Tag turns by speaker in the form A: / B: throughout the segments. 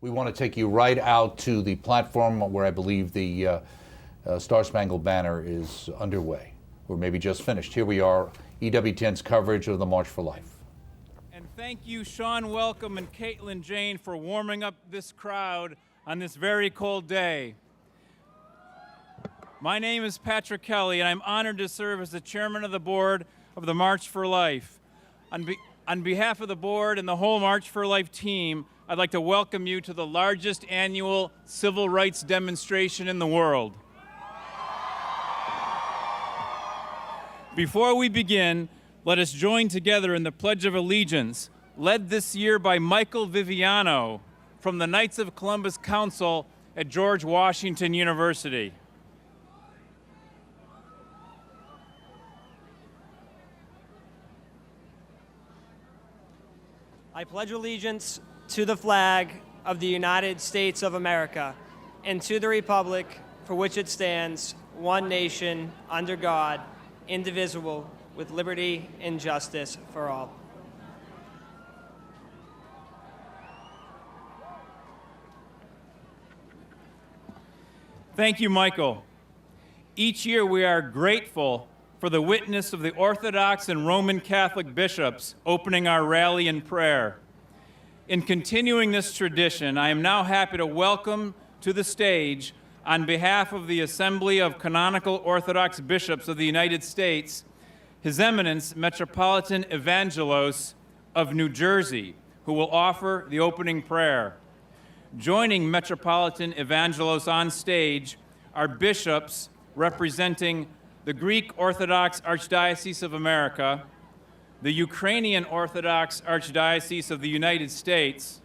A: We want to take you right out to the platform where I believe the Star Spangled Banner is underway, or maybe just finished. Here we are, EWTN's coverage of the March for Life.
B: And thank you, Sean Welcome and Caitlin Jane, for warming up this crowd on this very cold day. My name is Patrick Kelly, and I'm honored to serve as the chairman of the board of the March for Life. On behalf of the board and the whole March for Life team, I'd like to welcome you to the largest annual civil rights demonstration in the world. Before we begin, let us join together in the Pledge of Allegiance, led this year by Michael Viviano from the Knights of Columbus Council at George Washington University.
C: I pledge allegiance to the flag of the United States of America and to the republic for which it stands, one nation, under God, indivisible, with liberty and justice for all.
B: Thank you, Michael. Each year we are grateful for the witness of the Orthodox and Roman Catholic bishops opening our rally in prayer. In continuing this tradition, I am now happy to welcome to the stage, on behalf of the Assembly of Canonical Orthodox Bishops of the United States, His Eminence Metropolitan Evangelos of New Jersey, who will offer the opening prayer. Joining Metropolitan Evangelos on stage are bishops representing the Greek Orthodox Archdiocese of America, the Ukrainian Orthodox Archdiocese of the United States,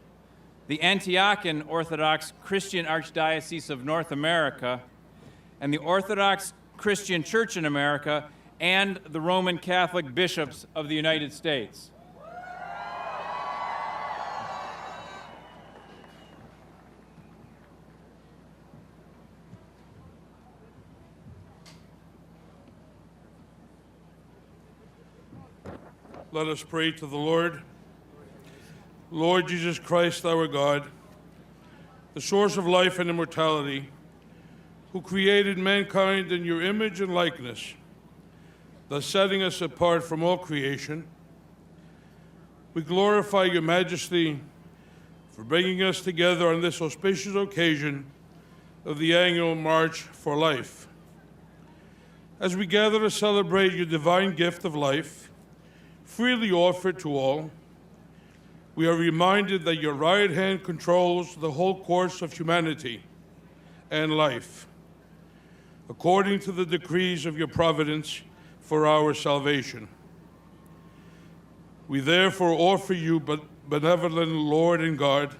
B: the Antiochian Orthodox Christian Archdiocese of North America, and the Orthodox Christian Church in America, and the Roman Catholic Bishops of the United States.
D: Let us pray to the Lord. Lord Jesus Christ, our God, the source of life and immortality, who created mankind in your image and likeness, thus setting us apart from all creation, we glorify your majesty for bringing us together on this auspicious occasion of the annual March for Life. As we gather to celebrate your divine gift of life, freely offered to all, we are reminded that your right hand controls the whole course of humanity and life, according to the decrees of your providence for our salvation. We therefore offer you, benevolent Lord and God,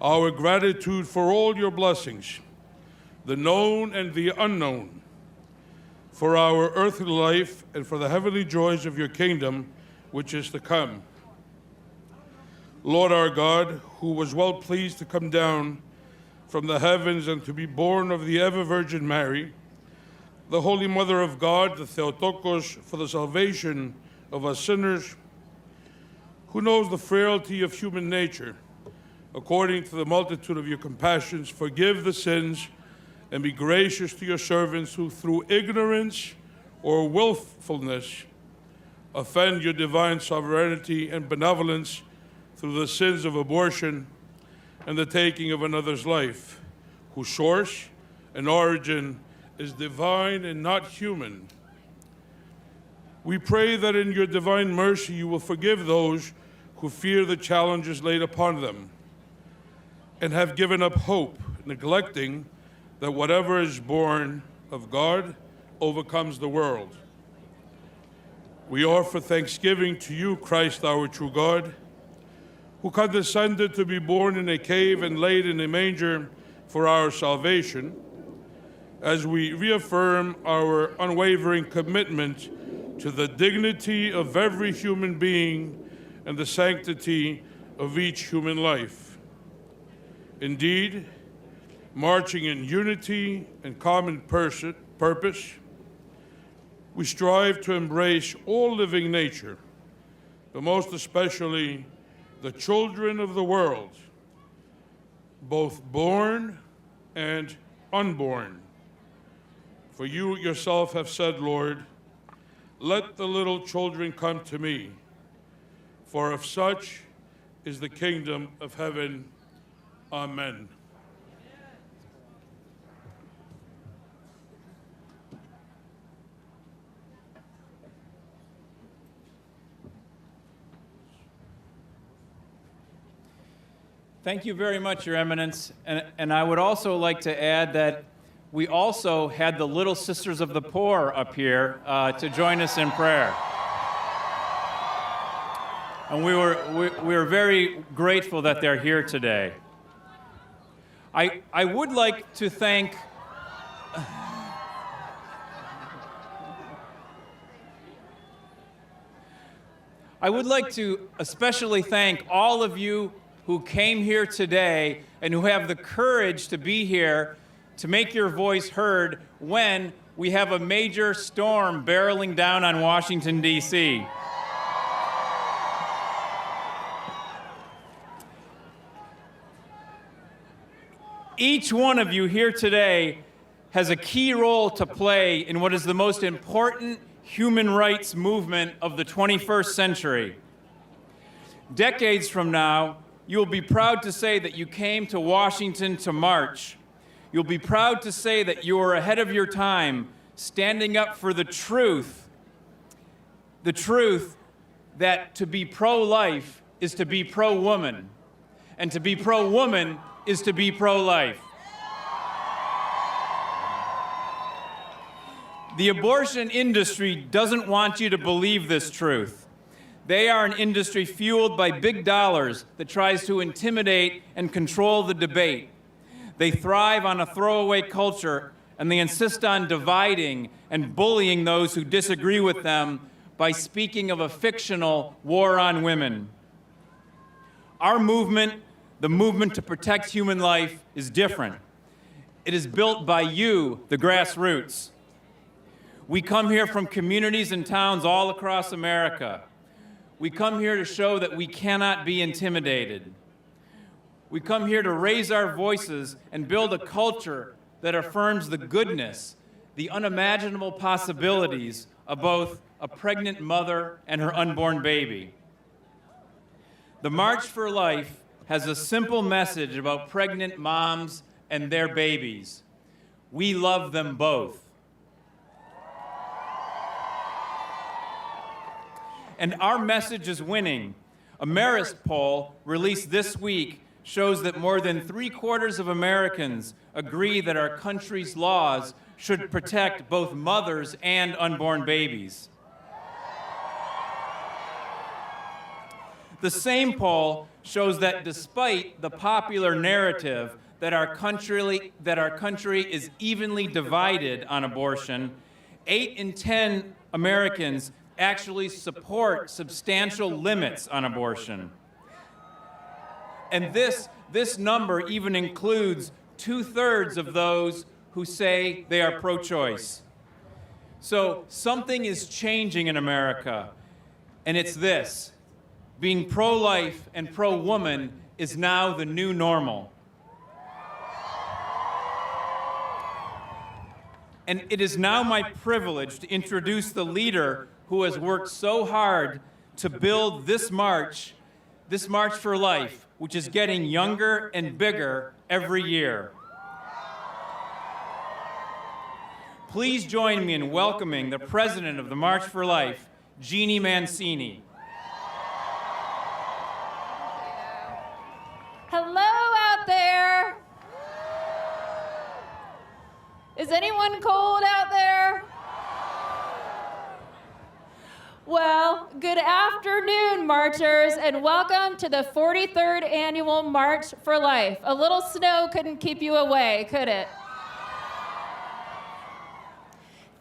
D: our gratitude for all your blessings, the known and the unknown, for our earthly life and for the heavenly joys of your kingdom, which is to come. Lord our God, who was well pleased to come down from the heavens and to be born of the ever-Virgin Mary, the Holy Mother of God, the Theotokos, for the salvation of us sinners, who knows the frailty of human nature, according to the multitude of your compassions, forgive the sins and be gracious to your servants who, through ignorance or willfulness, offend your divine sovereignty and benevolence through the sins of abortion and the taking of another's life, whose source and origin is divine and not human. We pray that in your divine mercy you will forgive those who fear the challenges laid upon them and have given up hope, neglecting that whatever is born of God overcomes the world. We offer thanksgiving to you, Christ, our true God, who condescended to be born in a cave and laid in a manger for our salvation, as we reaffirm our unwavering commitment to the dignity of every human being and the sanctity of each human life. Indeed, marching in unity and common purpose, we strive to embrace all living nature, but most especially the children of the world, both born and unborn. For you yourself have said, Lord, let the little children come to me, for of such is the kingdom of heaven. Amen.
B: Thank you very much, Your Eminence. And I would also like to add that we also had the Little Sisters of the Poor up here to join us in prayer. And we were very grateful that they're here today. I would like to thank I would like to especially thank all of you who came here today and who have the courage to be here to make your voice heard when we have a major storm barreling down on Washington, D.C. Each one of you here today has a key role to play in what is the most important human rights movement of the 21st century. Decades from now, you will be proud to say that you came to Washington to march. You'll be proud to say that you were ahead of your time, standing up for the truth that to be pro-life is to be pro-woman, and to be pro-woman is to be pro-life. The abortion industry doesn't want you to believe this truth. They are an industry fueled by big dollars that tries to intimidate and control the debate. They thrive on a throwaway culture, and they insist on dividing and bullying those who disagree with them by speaking of a fictional war on women. Our movement, the movement to protect human life, is different. It is built by you, the grassroots. We come here from communities and towns all across America. We come here to show that we cannot be intimidated. We come here to raise our voices and build a culture that affirms the goodness, the unimaginable possibilities of both a pregnant mother and her unborn baby. The March for Life has a simple message about pregnant moms and their babies. We love them both. And our message is winning. A Marist poll released this week shows that more than 3/4 of Americans agree that our country's laws should protect both mothers and unborn babies. The same poll shows that despite the popular narrative that our country is evenly divided on abortion, 8 in 10 Americans actually support substantial limits on abortion. And this number even includes 2/3 of those who say they are pro-choice. So something is changing in America, and it's this: being pro-life and pro-woman is now the new normal. And it is now my privilege to introduce the leader who has worked so hard to build this March for Life, which is getting younger and bigger every year. Please join me in welcoming the president of the March for Life, Jeannie Mancini.
E: Hello out there. Is anyone cold out there? Well, good afternoon, marchers, and welcome to the 43rd Annual March for Life. A little snow couldn't keep you away, could it?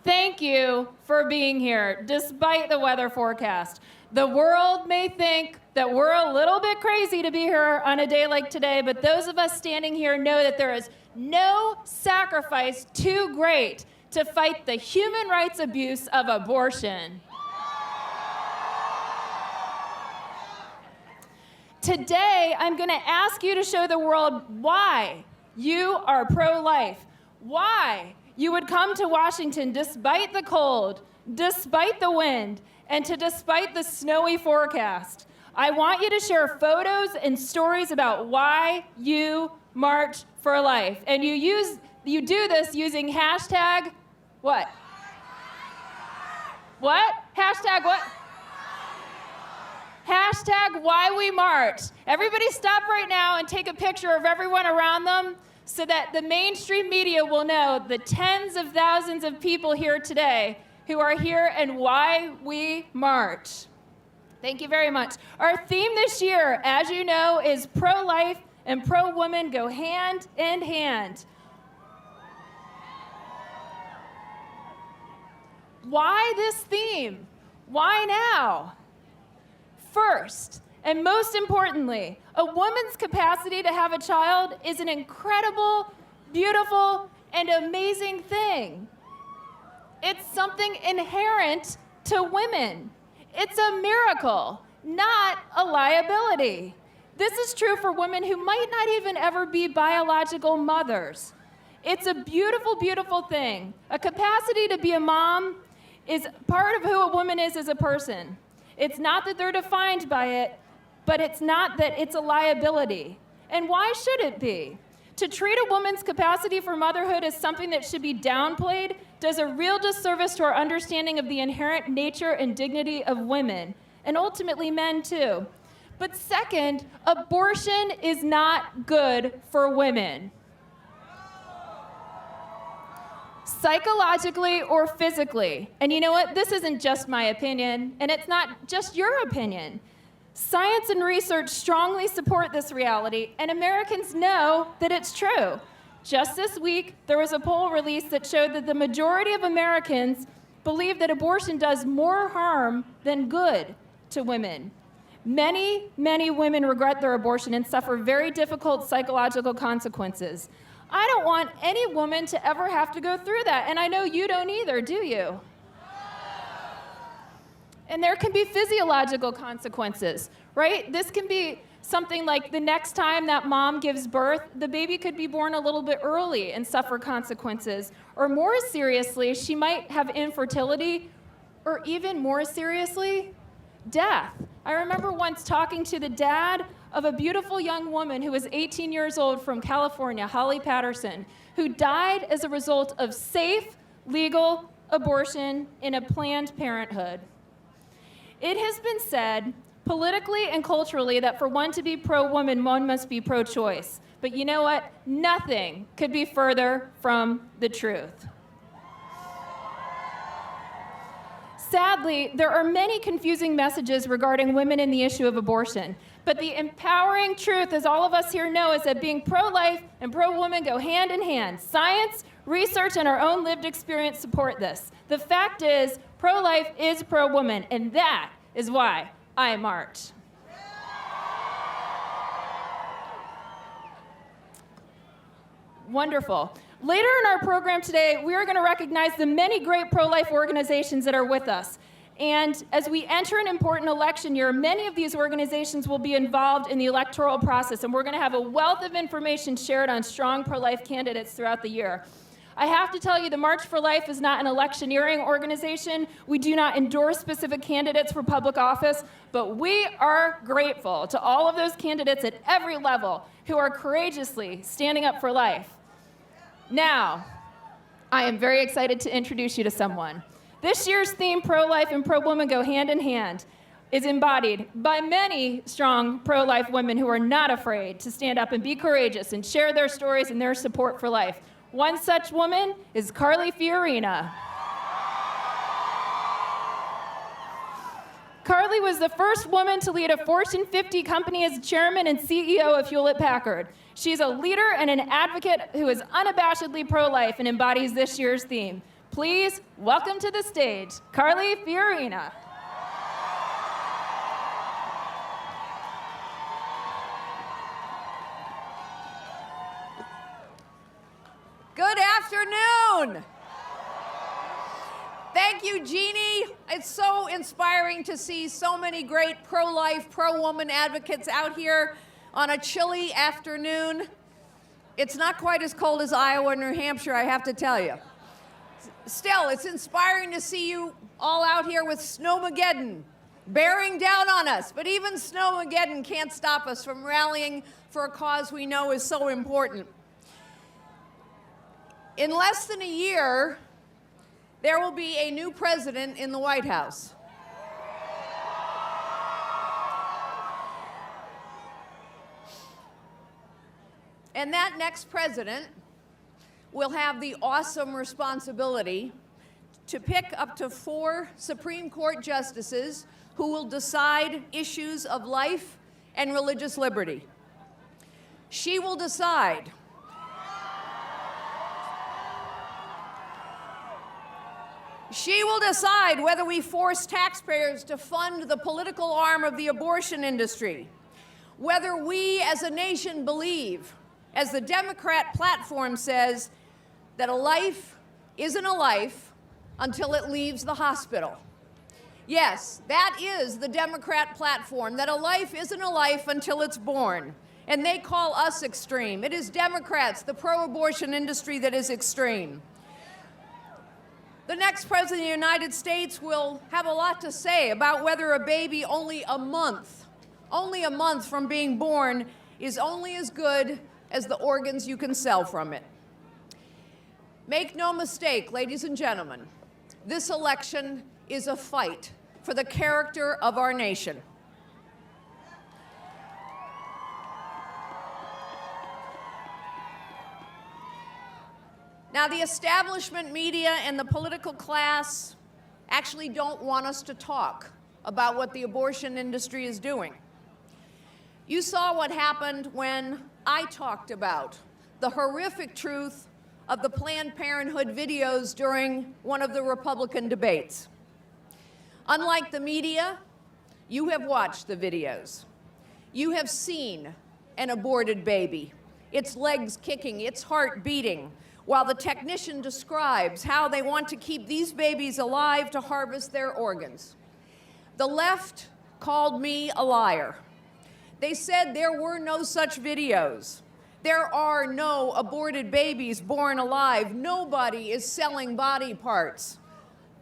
E: Thank you for being here, despite the weather forecast. The world may think that we're a little bit crazy to be here on a day like today, but those of us standing here know that there is no sacrifice too great to fight the human rights abuse of abortion. Today, I'm going to ask you to show the world why you are pro-life, why you would come to Washington despite the cold, despite the wind, and despite the snowy forecast. I want you to share photos and stories about why you march for life. And you do this using hashtag what? What? Hashtag what? Hashtag why we march. Everybody stop right now and take a picture of everyone around them so that the mainstream media will know the tens of thousands of people here today who are here and why we march. Thank you very much. Our theme this year, as you know, is pro-life and pro-woman go hand in hand. Why this theme? Why now? First, and most importantly, a woman's capacity to have a child is an incredible, beautiful, and amazing thing. It's something inherent to women. It's a miracle, not a liability. This is true for women who might not even ever be biological mothers. It's a beautiful, beautiful thing. A capacity to be a mom is part of who a woman is as a person. It's not that they're defined by it, but it's not that it's a liability. And why should it be? To treat a woman's capacity for motherhood as something that should be downplayed does a real disservice to our understanding of the inherent nature and dignity of women, and ultimately men too. But second, abortion is not good for women. Psychologically or physically. And you know what? This isn't just my opinion, and it's not just your opinion. Science and research strongly support this reality, and Americans know that it's true. Just this week, there was a poll released that showed that the majority of Americans believe that abortion does more harm than good to women. Many, many women regret their abortion and suffer very difficult psychological consequences. I don't want any woman to ever have to go through that, and I know you don't either, do you? And there can be physiological consequences, right? This can be something like the next time that mom gives birth, the baby could be born a little bit early and suffer consequences. Or more seriously, she might have infertility, or even more seriously, death. I remember once talking to the dad of a beautiful young woman who was 18 years old from California, Holly Patterson, who died as a result of safe, legal abortion in a Planned Parenthood. It has been said, politically and culturally, that for one to be pro-woman, one must be pro-choice. But you know what? Nothing could be further from the truth. Sadly, there are many confusing messages regarding women and the issue of abortion. But the empowering truth, as all of us here know, is that being pro-life and pro-woman go hand in hand. Science, research, and our own lived experience support this. The fact is, pro-life is pro-woman, and that is why I march. Wonderful. Later in our program today, we are going to recognize the many great pro-life organizations that are with us. And as we enter an important election year, many of these organizations will be involved in the electoral process, and we're going to have a wealth of information shared on strong pro-life candidates throughout the year. I have to tell you, the March for Life is not an electioneering organization. We do not endorse specific candidates for public office, but we are grateful to all of those candidates at every level who are courageously standing up for life. Now, I am very excited to introduce you to someone. This year's theme, Pro-Life and Pro-Woman Go Hand in Hand, is embodied by many strong pro-life women who are not afraid to stand up and be courageous and share their stories and their support for life. One such woman is Carly Fiorina. Carly was the first woman to lead a Fortune 50 company as chairman and CEO of Hewlett-Packard. She's a leader and an advocate who is unabashedly pro-life and embodies this year's theme. Please welcome to the stage, Carly Fiorina.
F: Good afternoon. Thank you, Jeannie. It's so inspiring to see so many great pro-life, pro-woman advocates out here on a chilly afternoon. It's not quite as cold as Iowa and New Hampshire, I have to tell you. Still, it's inspiring to see you all out here with Snowmageddon bearing down on us. But even Snowmageddon can't stop us from rallying for a cause we know is so important. In less than a year, there will be a new president in the White House. And that next president will have the awesome responsibility to pick up to 4 Supreme Court justices who will decide issues of life and religious liberty. She will decide whether we force taxpayers to fund the political arm of the abortion industry, whether we as a nation believe, as the Democrat platform says, that a life isn't a life until it leaves the hospital. Yes, that is the Democrat platform, that a life isn't a life until it's born. And they call us extreme. It is Democrats, the pro-abortion industry, that is extreme. The next president of the United States will have a lot to say about whether a baby only a month from being born is only as good as the organs you can sell from it. Make no mistake, ladies and gentlemen, this election is a fight for the character of our nation. Now, the establishment media and the political class actually don't want us to talk about what the abortion industry is doing. You saw what happened when I talked about the horrific truth of the Planned Parenthood videos during one of the Republican debates. Unlike the media, you have watched the videos. You have seen an aborted baby, its legs kicking, its heart beating, while the technician describes how they want to keep these babies alive to harvest their organs. The left called me a liar. They said there were no such videos. There are no aborted babies born alive. Nobody is selling body parts.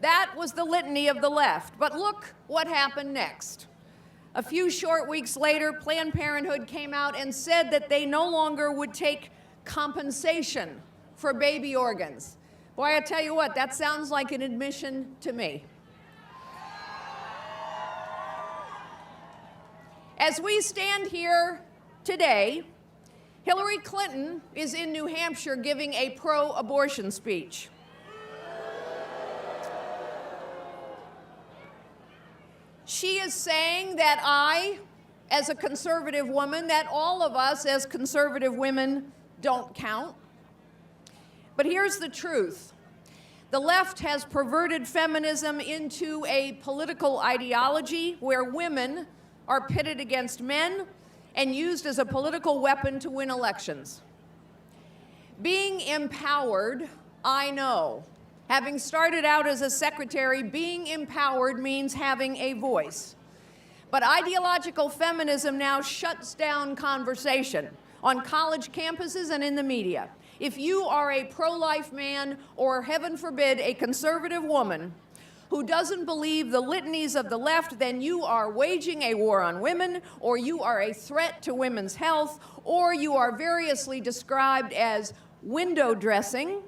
F: That was the litany of the left. But look what happened next. A few short weeks later, Planned Parenthood came out and said that they no longer would take compensation for baby organs. Boy, I tell you what, that sounds like an admission to me. As we stand here today, Hillary Clinton is in New Hampshire giving a pro-abortion speech. She is saying that I, as a conservative woman, that all of us as conservative women don't count. But here's the truth. The left has perverted feminism into a political ideology where women are pitted against men and used as a political weapon to win elections. Being empowered, I know. Having started out as a secretary, being empowered means having a voice. But ideological feminism now shuts down conversation on college campuses and in the media. If you are a pro-life man or, heaven forbid, a conservative woman who doesn't believe the litanies of the left, then you are waging a war on women, or you are a threat to women's health, or you are variously described as window dressing.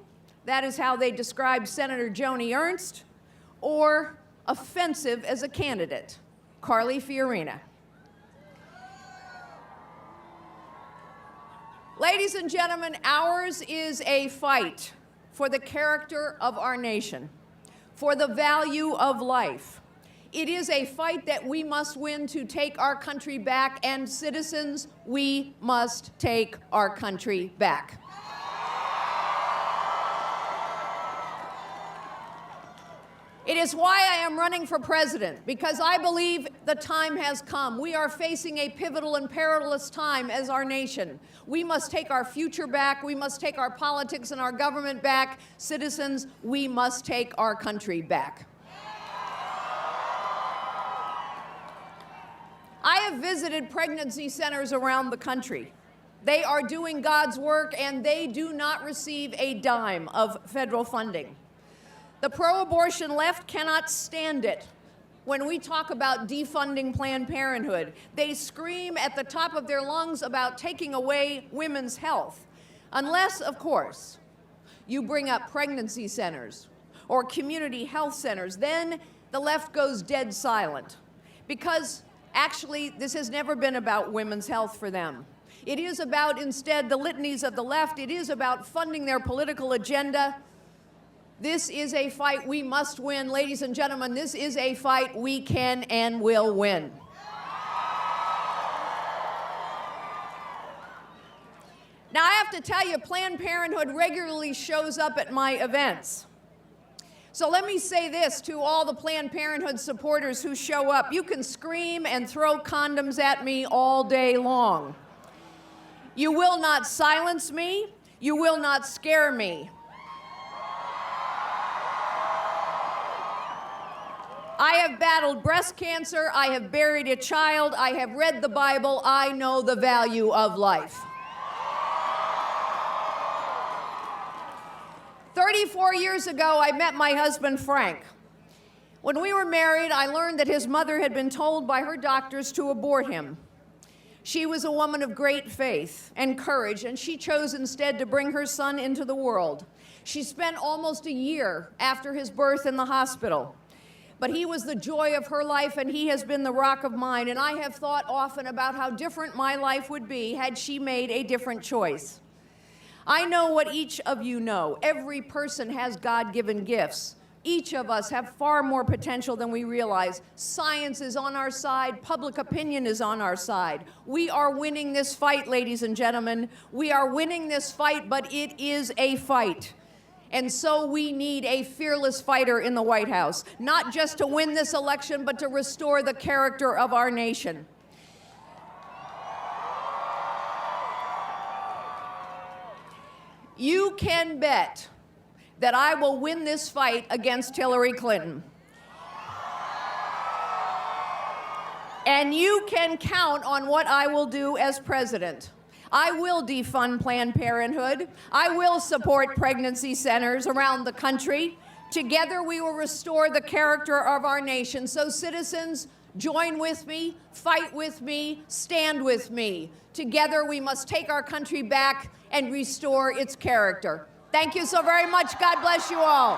F: That is how they describe Senator Joni Ernst, or offensive as a candidate, Carly Fiorina. Ladies and gentlemen, ours is a fight for the character of our nation, for the value of life. It is a fight that we must win to take our country back, and citizens, we must take our country back. It It is why I am running for president, because I believe the time has come. We are facing a pivotal and perilous time as our nation. We must take our future back. We must take our politics and our government back. Citizens, we must take our country back. I have visited pregnancy centers around the country. They are doing God's work, and they do not receive a dime of federal funding. The pro-abortion left cannot stand it when we talk about defunding Planned Parenthood. They scream at the top of their lungs about taking away women's health. Unless, of course, you bring up pregnancy centers or community health centers, then the left goes dead silent. Because actually, this has never been about women's health for them. It is about, instead, the litanies of the left. It is about funding their political agenda. This is a fight we must win. Ladies and gentlemen, this is a fight we can and will win. Now, I have to tell you, Planned Parenthood regularly shows up at my events. So let me say this to all the Planned Parenthood supporters who show up. You can scream and throw condoms at me all day long. You will not silence me. You will not scare me. I have battled breast cancer. I have buried a child. I have read the Bible. I know the value of life. 34 years ago, I met my husband, Frank. When we were married, I learned that his mother had been told by her doctors to abort him. She was a woman of great faith and courage, and she chose instead to bring her son into the world. She spent almost a year after his birth in the hospital. But he was the joy of her life, and he has been the rock of mine. And I have thought often about how different my life would be had she made a different choice. I know what each of you know. Every person has God-given gifts. Each of us have far more potential than we realize. Science is on our side. Public opinion is on our side. We are winning this fight, ladies and gentlemen. We are winning this fight, but it is a fight. And so we need a fearless fighter in the White House, not just to win this election, but to restore the character of our nation. You can bet that I will win this fight against Hillary Clinton. And you can count on what I will do as president. I will defund Planned Parenthood. I will support pregnancy centers around the country. Together, we will restore the character of our nation. So, citizens, join with me, fight with me, stand with me. Together, we must take our country back and restore its character. Thank you so very much. God bless you all.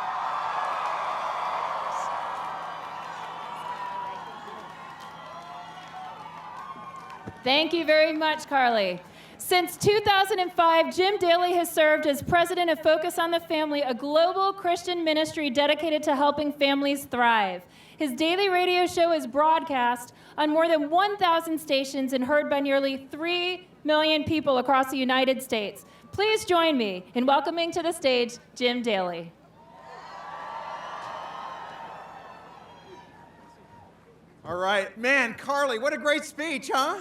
E: Thank you very much, Carly. Since 2005, Jim Daly has served as president of Focus on the Family, a global Christian ministry dedicated to helping families thrive. His daily radio show is broadcast on more than 1,000 stations and heard by nearly 3 million people across the United States. Please join me in welcoming to the stage Jim Daly.
G: All right. Man, Carly, what a great speech, huh?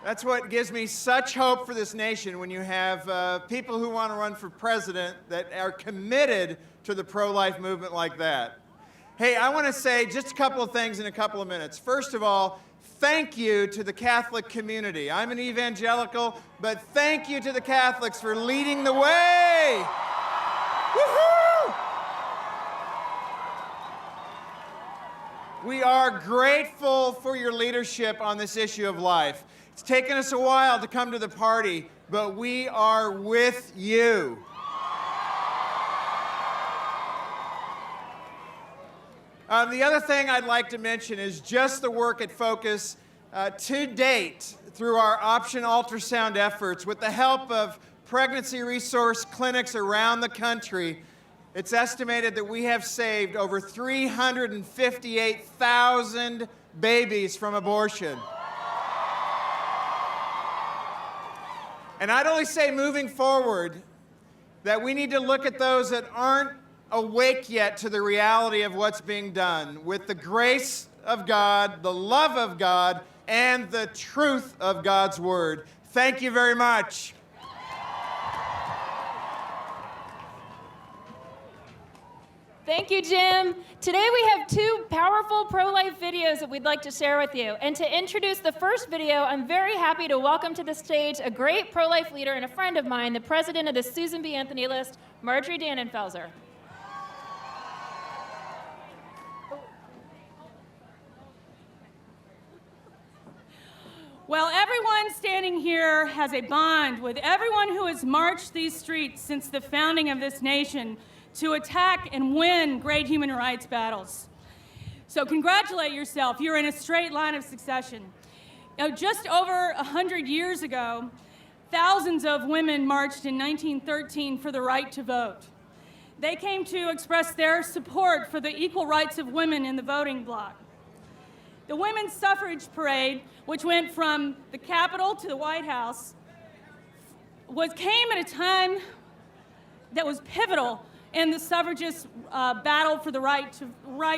G: That's what gives me such hope for this nation, when you have people who want to run for president that are committed to the pro-life movement like that. Hey, I want to say just a couple of things in a couple of minutes. First of all, thank you to the Catholic community. I'm an evangelical, but thank you to the Catholics for leading the way. Woohoo! We are grateful for your leadership on this issue of life. It's taken us a while to come to the party, but we are with you. The other thing I'd like to mention is just the work at Focus to date through our option ultrasound efforts with the help of pregnancy resource clinics around the country. It's estimated that we have saved over 358,000 babies from abortion. And I'd only say moving forward that we need to look at those that aren't awake yet to the reality of what's being done. With the grace of God, the love of God, and the truth of God's Word. Thank you very much.
E: Thank you, Jim. Today we have two powerful pro-life videos that we'd like to share with you. And to introduce the first video, I'm very happy to welcome to the stage a great pro-life leader and a friend of mine, the president of the Susan B. Anthony List, Marjorie Dannenfelser.
H: Well, everyone standing here has a bond with everyone who has marched these streets since the founding of this nation to attack and win great human rights battles. So congratulate yourself. You're in a straight line of succession. Just over 100 years ago, thousands of women marched in 1913 for the right to vote. They came to express their support for the equal rights of women in the voting bloc. The Women's Suffrage Parade, which went from the Capitol to the White House, came at a time that was pivotal in the suffragists' battle for the right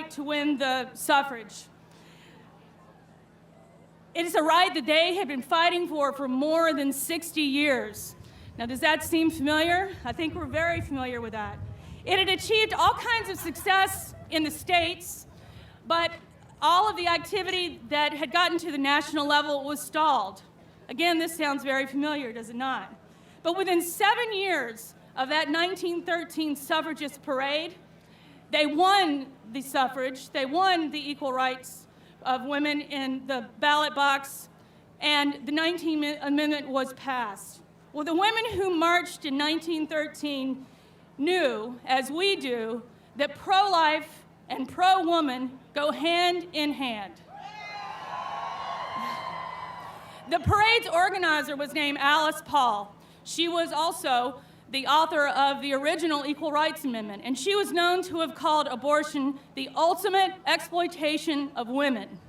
H: to win the suffrage. It is a right that they have been fighting for more than 60 years. Now, does that seem familiar? I think we're very familiar with that. It had achieved all kinds of success in the states, but all of the activity that had gotten to the national level was stalled. Again, this sounds very familiar, does it not? But within 7 years of that 1913 suffragist parade, they won the suffrage, they won the equal rights of women in the ballot box, and the 19th Amendment was passed. Well, the women who marched in 1913 knew, as we do, that pro-life and pro-woman go hand in hand. The parade's organizer was named Alice Paul. She was also the author of the original Equal Rights Amendment, and she was known to have called abortion the ultimate exploitation of women.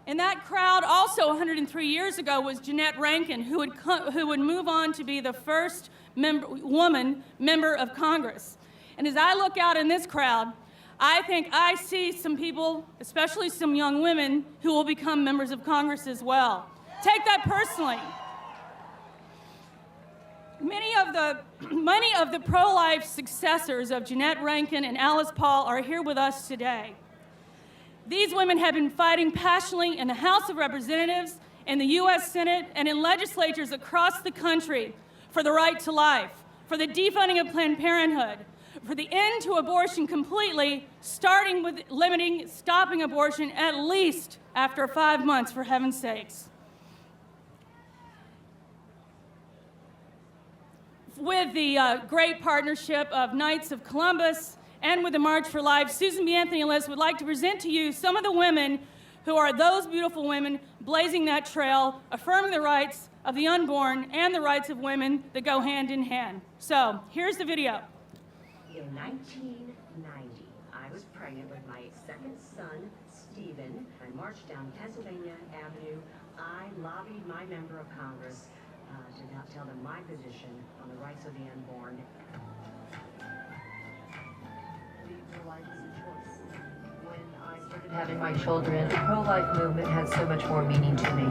H: In that crowd, also 103 years ago, was Jeannette Rankin, who would move on to be the first woman member of Congress. And as I look out in this crowd, I think I see some people, especially some young women, who will become members of Congress as well. Take that personally. Many of the pro-life successors of Jeannette Rankin and Alice Paul are here with us today. These women have been fighting passionately in the House of Representatives, in the U.S. Senate, and in legislatures across the country for the right to life, for the defunding of Planned Parenthood, for the end to abortion completely, starting with stopping abortion at least after 5 months, for heaven's sakes. With the great partnership of Knights of Columbus and with the March for Life, Susan B. Anthony List would like to present to you some of the women who are those beautiful women blazing that trail, affirming the rights of the unborn and the rights of women that go hand in hand. So, here's the video.
I: In 1990, I was pregnant with my second son, Stephen. I marched down Pennsylvania Avenue. I lobbied my member of Congress to not tell them my position on the rights of the unborn. Life is a choice. When I started having my children, the pro-life movement had so much more meaning to me.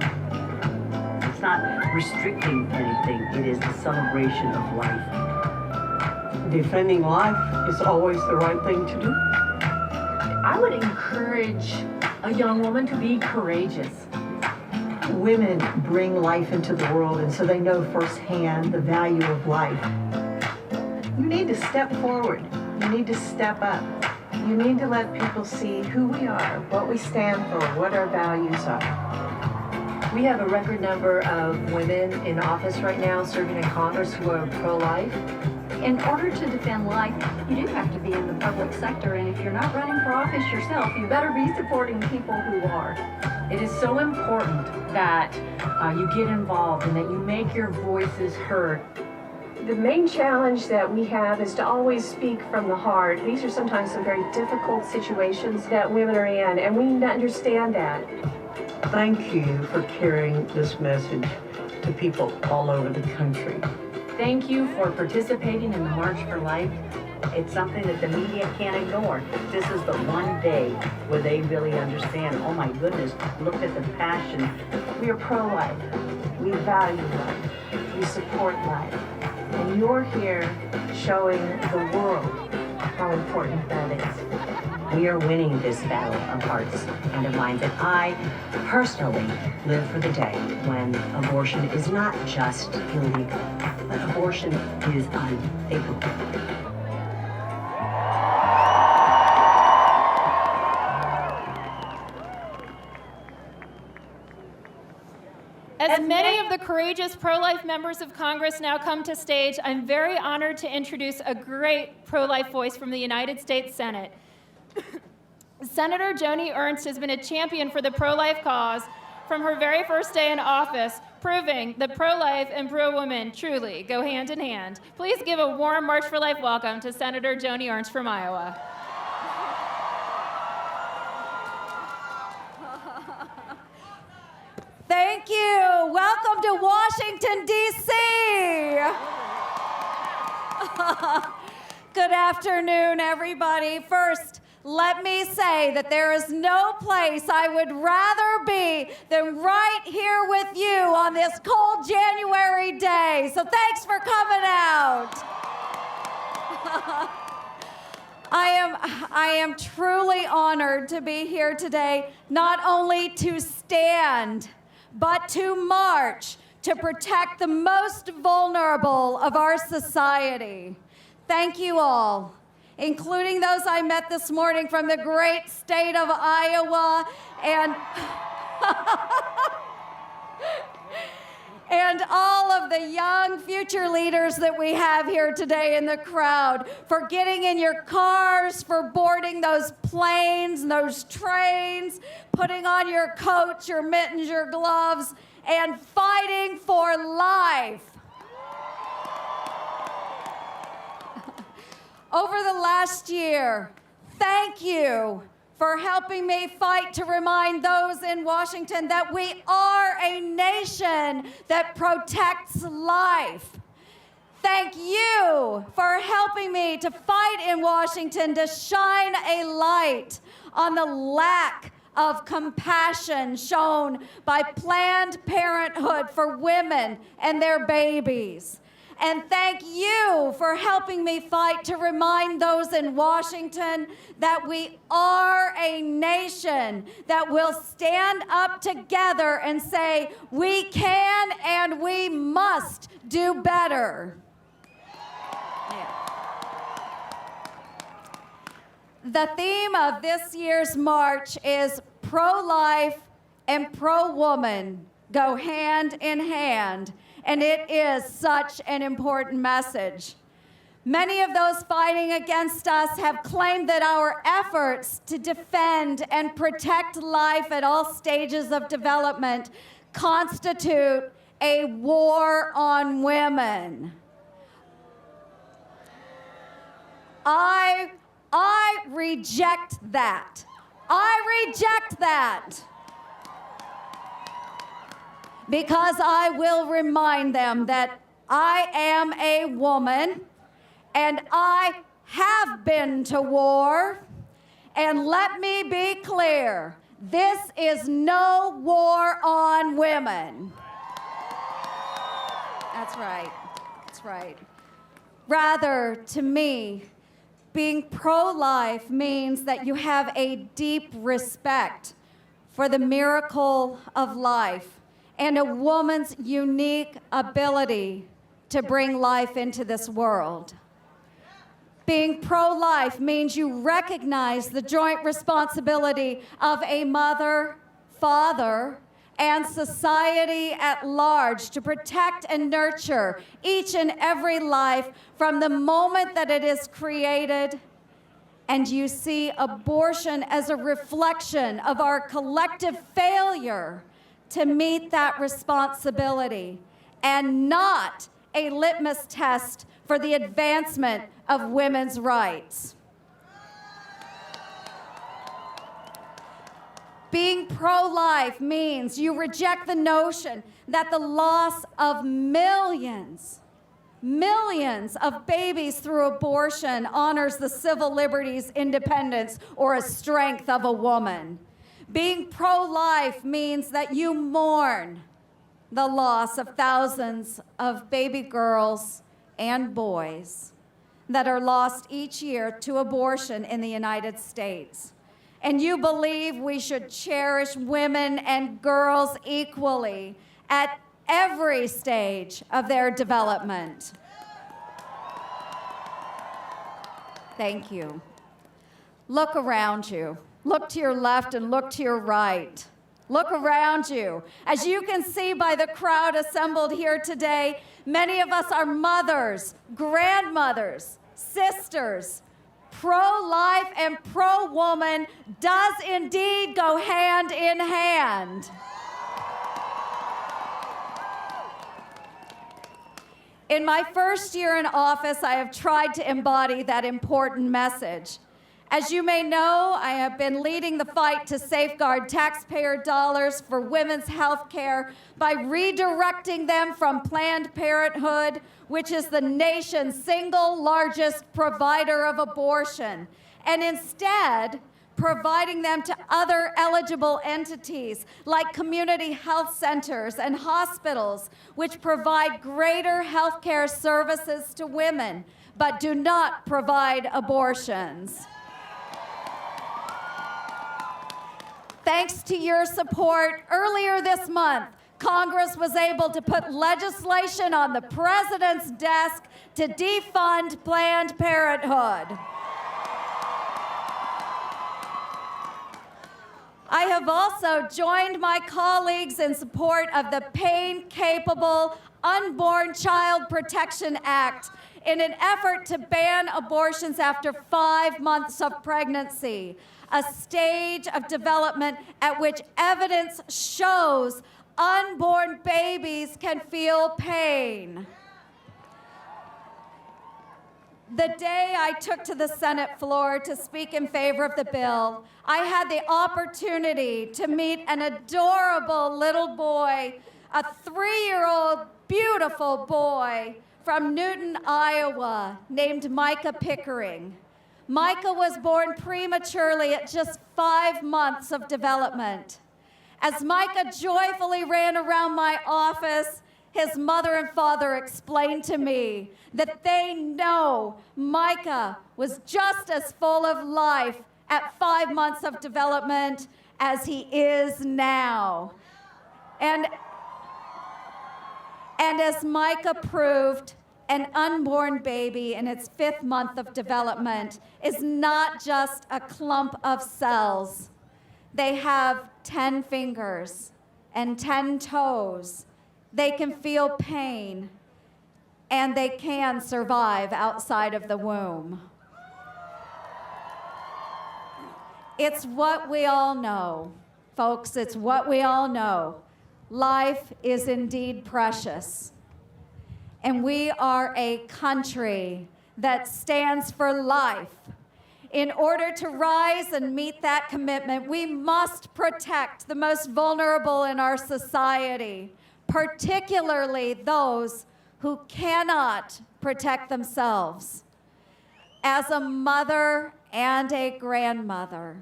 J: It's not restricting anything, it is the celebration of life. Defending life is always the right thing to do.
I: I would encourage a young woman to be courageous.
J: Women bring life into the world, and so they know firsthand the value of life. You need to step forward. You need to step up. You need to let people see who we are, what we stand for, what our values are.
I: We have a record number of women in office right now serving in Congress who are pro-life.
K: In order to defend life, you do have to be in the public sector, and if you're not running for office yourself, you better be supporting people who are.
I: It is so important that you get involved and that you make your voices heard.
L: The main challenge that we have is to always speak from the heart. These are sometimes some very difficult situations that women are in, and we need to understand that.
J: Thank you for carrying this message to people all over the country.
I: Thank you for participating in the March for Life. It's something that the media can't ignore. This is the one day where they really understand, oh my goodness, look at the passion.
J: We are pro-life. We value life. We support life. And you're here showing the world how important that is.
I: We are winning this battle of hearts and of minds. And I personally live for the day when abortion is not just illegal, but abortion is unthinkable.
E: As many of the courageous pro-life members of Congress now come to stage, I'm very honored to introduce a great pro-life voice from the United States Senate. Senator Joni Ernst has been a champion for the pro-life cause from her very first day in office, proving that pro-life and pro-women truly go hand in hand. Please give a warm March for Life welcome to Senator Joni Ernst from Iowa.
M: Thank you. Welcome to Washington, D.C. Good afternoon, everybody. First, let me say that there is no place I would rather be than right here with you on this cold January day. So thanks for coming out. I am truly honored to be here today, not only to stand, but to march to protect the most vulnerable of our society. Thank you all, including those I met this morning from the great state of Iowa and all of the young future leaders that we have here today in the crowd, for getting in your cars, for boarding those planes, those trains, putting on your coats, your mittens, your gloves, and fighting for life. Over the last year, thank you for helping me fight to remind those in Washington that we are a nation that protects life. Thank you for helping me to fight in Washington to shine a light on the lack of compassion shown by Planned Parenthood for women and their babies. And thank you for helping me fight to remind those in Washington that we are a nation that will stand up together and say, we can and we must do better. The theme of this year's march is pro-life and pro-woman go hand in hand. And it is such an important message. Many of those fighting against us have claimed that our efforts to defend and protect life at all stages of development constitute a war on women. I reject that. I reject that. Because I will remind them that I am a woman and I have been to war. And let me be clear, this is no war on women. That's right. That's right. Rather, to me, being pro-life means that you have a deep respect for the miracle of life and a woman's unique ability to bring life into this world. Being pro-life means you recognize the joint responsibility of a mother, father, and society at large to protect and nurture each and every life from the moment that it is created. And you see abortion as a reflection of our collective failure to meet that responsibility, and not a litmus test for the advancement of women's rights. Being pro-life means you reject the notion that the loss of millions millions of babies through abortion honors the civil liberties, independence, or a strength of a woman. Being pro-life means that you mourn the loss of thousands of baby girls and boys that are lost each year to abortion in the United States. And you believe we should cherish women and girls equally at every stage of their development. Thank you. Look around you. Look to your left and look to your right. Look around you. As you can see by the crowd assembled here today, many of us are mothers, grandmothers, sisters. Pro-life and pro-woman does indeed go hand in hand. In my first year in office, I have tried to embody that important message. As you may know, I have been leading the fight to safeguard taxpayer dollars for women's health care by redirecting them from Planned Parenthood, which is the nation's single largest provider of abortion, and instead providing them to other eligible entities like community health centers and hospitals, which provide greater health care services to women, but do not provide abortions. Thanks to your support, earlier this month, Congress was able to put legislation on the president's desk to defund Planned Parenthood. I have also joined my colleagues in support of the Pain-Capable Unborn Child Protection Act in an effort to ban abortions after 5 months of pregnancy, a stage of development at which evidence shows unborn babies can feel pain. The day I took to the Senate floor to speak in favor of the bill, I had the opportunity to meet an adorable little boy, a 3-year-old beautiful boy from Newton, Iowa, named Micah Pickering. Micah was born prematurely at just 5 months of development. As Micah joyfully ran around my office, his mother and father explained to me that they know Micah was just as full of life at 5 months of development as he is now. And as Micah proved, an unborn baby in its 5th month of development is not just a clump of cells. They have 10 fingers and 10 toes. They can feel pain, and they can survive outside of the womb. It's what we all know, folks. It's what we all know. Life is indeed precious. And we are a country that stands for life. In order to rise and meet that commitment, we must protect the most vulnerable in our society, particularly those who cannot protect themselves. As a mother and a grandmother,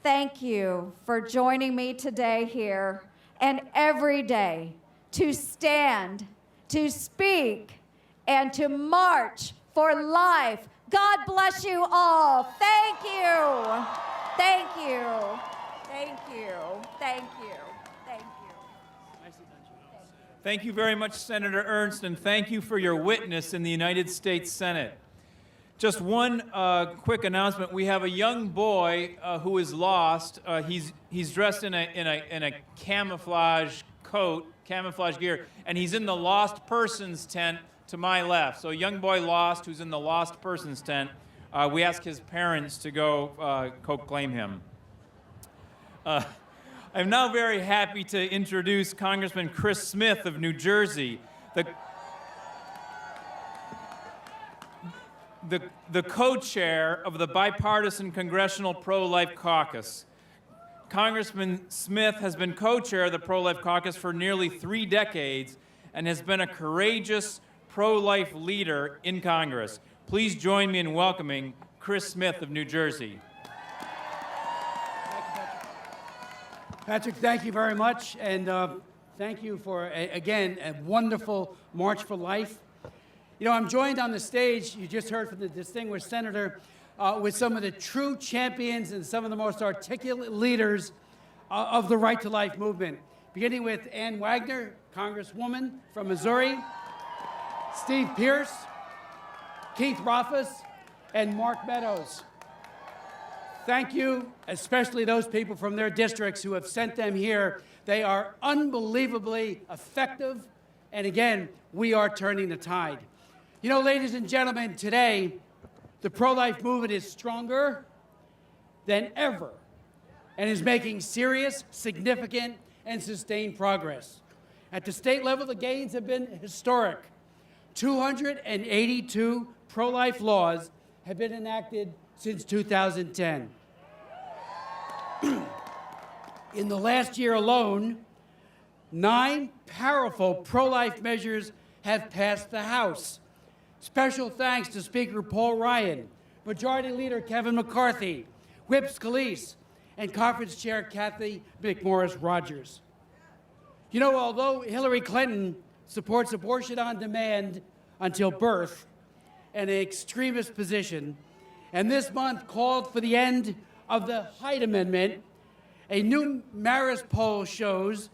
M: thank you for joining me today here and every day to stand, to speak, and to march for life. God bless you all. Thank you. Thank you. Thank you. Thank you. Thank you.
B: Thank you very much, Senator Ernst, and thank you for your witness in the United States Senate. Just one quick announcement. We have a young boy who is lost. He's dressed in a camouflage coat, camouflage gear, and he's in the lost persons tent to my left. So a young boy lost who's in the lost persons tent. We ask his parents to go claim him. I'm now very happy to introduce Congressman Chris Smith of New Jersey, the co-chair of the Bipartisan Congressional Pro-Life Caucus. Congressman Smith has been co-chair of the Pro-Life Caucus for nearly 3 decades and has been a courageous pro-life leader in Congress. Please join me in welcoming Chris Smith of New Jersey.
N: Patrick, thank you very much, and thank you for, again, a wonderful March for Life. You know, I'm joined on the stage, you just heard from the distinguished senator, with some of the true champions and some of the most articulate leaders of the Right to Life movement, beginning with Ann Wagner, Congresswoman from Missouri, Steve Pierce, Keith Rothfuss, and Mark Meadows. Thank you, especially those people from their districts who have sent them here. They are unbelievably effective, and again, we are turning the tide. You know, ladies and gentlemen, today, the pro-life movement is stronger than ever and is making serious, significant, and sustained progress. At the state level, the gains have been historic. 282 pro-life laws have been enacted since 2010. In the last year alone, 9 powerful pro-life measures have passed the House. Special thanks to Speaker Paul Ryan, Majority Leader Kevin McCarthy, Whip Scalise, and Conference Chair Kathy McMorris Rogers. You know, although Hillary Clinton supports abortion on demand until birth, an extremist position, and this month called for the end of the Hyde Amendment, a new Marist poll shows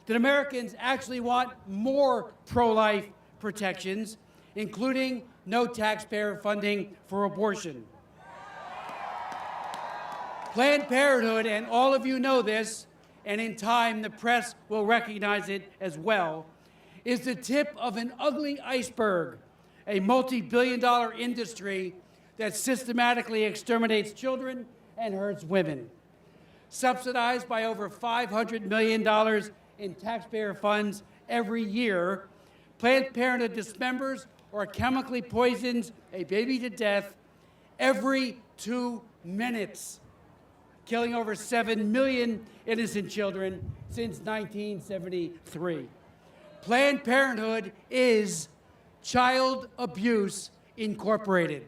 N: that Americans actually want more pro-life protections, including no taxpayer funding for abortion. Planned Parenthood, and all of you know this, and in time the press will recognize it as well, is the tip of an ugly iceberg, a multi-billion-dollar industry that systematically exterminates children and hurts women. Subsidized by over $500 million in taxpayer funds every year, Planned Parenthood dismembers or chemically poisons a baby to death every 2 minutes, killing over 7 million innocent children since 1973. Planned Parenthood is Child Abuse Incorporated.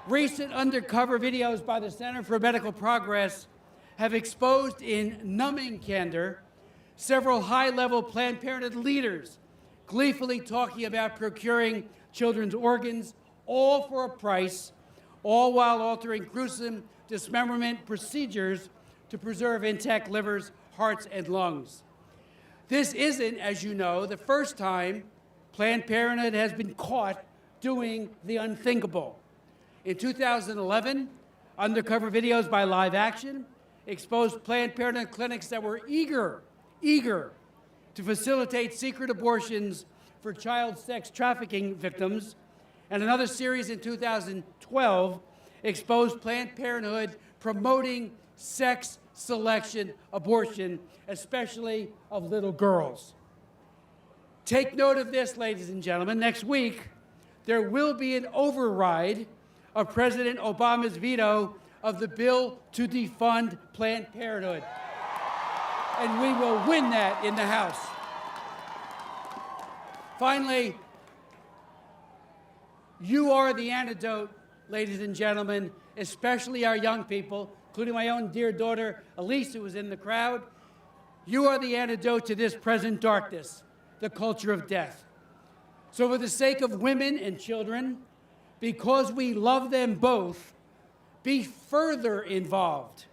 N: Recent undercover videos by the Center for Medical Progress have exposed in numbing candor several high-level Planned Parenthood leaders gleefully talking about procuring children's organs, all for a price, all while altering gruesome dismemberment procedures to preserve intact livers, hearts, and lungs. This isn't, as you know, the first time Planned Parenthood has been caught doing the unthinkable. In 2011, undercover videos by Live Action exposed Planned Parenthood clinics that were eager to facilitate secret abortions for child sex trafficking victims. And another series in 2012 exposed Planned Parenthood promoting sex selection abortion, especially of little girls. Take note of this, ladies and gentlemen. Next week, there will be an override of President Obama's veto of the bill to defund Planned Parenthood. And we will win that in the House. Finally, you are the antidote, ladies and gentlemen, especially our young people, including my own dear daughter, Elise, who was in the crowd. You are the antidote to this present darkness, the culture of death. So for the sake of women and children, because we love them both, be further involved.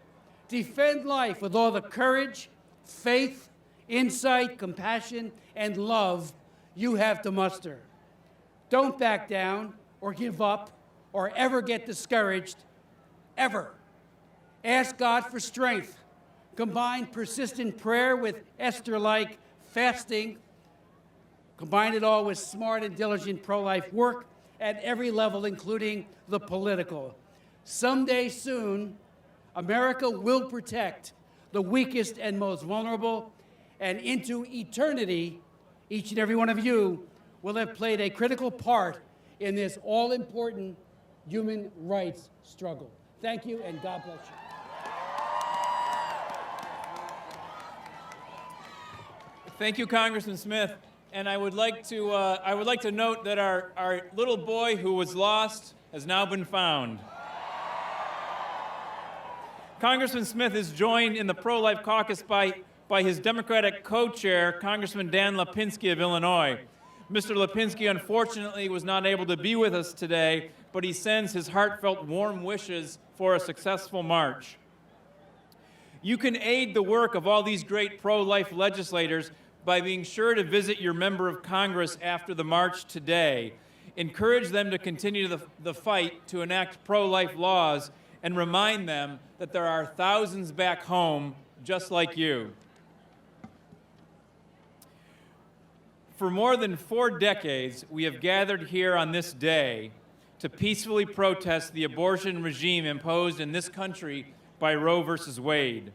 N: Defend life with all the courage, faith, insight, compassion, and love you have to muster. Don't back down or give up or ever get discouraged, ever. Ask God for strength. Combine persistent prayer with Esther-like fasting. Combine it all with smart and diligent pro-life work at every level, including the political. Someday soon, America will protect the weakest and most vulnerable, and into eternity, each and every one of you will have played a critical part in this all-important human rights struggle. Thank you, and God bless you.
B: Thank you, Congressman Smith. And I would like to note that our little boy who was lost has now been found. Congressman Smith is joined in the pro-life caucus by his Democratic co-chair, Congressman Dan Lipinski of Illinois. Mr. Lipinski, unfortunately, was not able to be with us today, but he sends his heartfelt warm wishes for a successful march. You can aid the work of all these great pro-life legislators by being sure to visit your member of Congress after the march today. Encourage them to continue the fight to enact pro-life laws and remind them that there are thousands back home just like you. For more than 4 decades, we have gathered here on this day to peacefully protest the abortion regime imposed in this country by Roe v. Wade.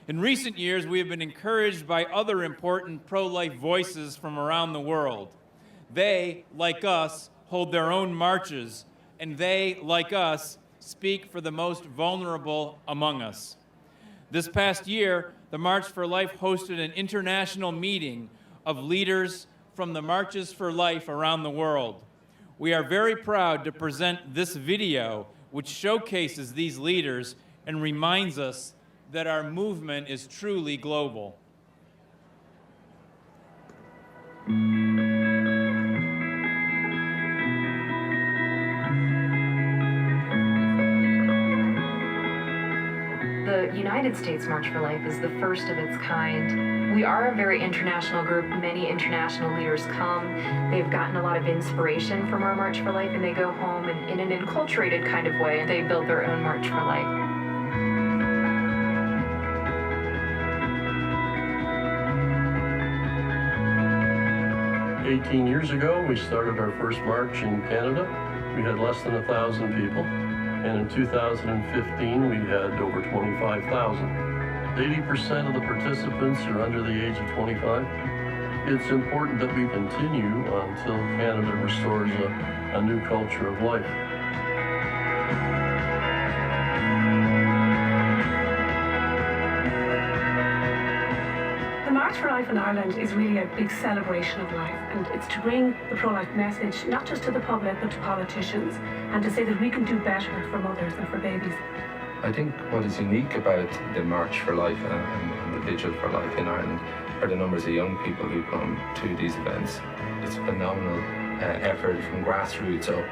B: In recent years, we have been encouraged by other important pro-life voices from around the world. They, like us, hold their own marches, and they, like us, speak for the most vulnerable among us. This past year, the March for Life hosted an international meeting of leaders from the Marches for Life around the world. We are very proud to present this video, which showcases these leaders and reminds us that our movement is truly global.
O: The United States March for Life is the first of its kind. We are a very international group. Many international leaders come. They've gotten a lot of inspiration from our March for Life, and they go home and in an enculturated kind of way, they build their own March for Life.
P: "18 years ago, we started our first march in Canada. We had less than 1,000 people. And in 2015, we had over 25,000. 80% of the participants are under the age of 25. It's important that we continue until Canada restores a new culture of life.
L: The March for Life in Ireland is really a big celebration of life, and it's to bring the pro-life message not just to the public but to politicians, and to say that we can do better for mothers and for babies.
Q: I think what is unique about the March for Life and the Vigil for Life in Ireland are the numbers of young people who come to these events. It's a phenomenal effort from grassroots up.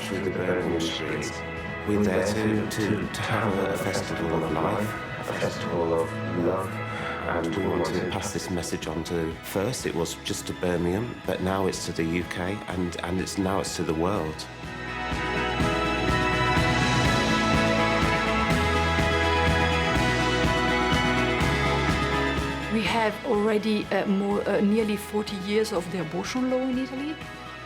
R: Through the Birmingham streets. We're there to have a festival of life, a festival of love, and we want to pass this message on to, first it was just to Birmingham, but now it's to the UK, and now it's to the world.
S: We have already nearly 40 years of the abortion law in Italy.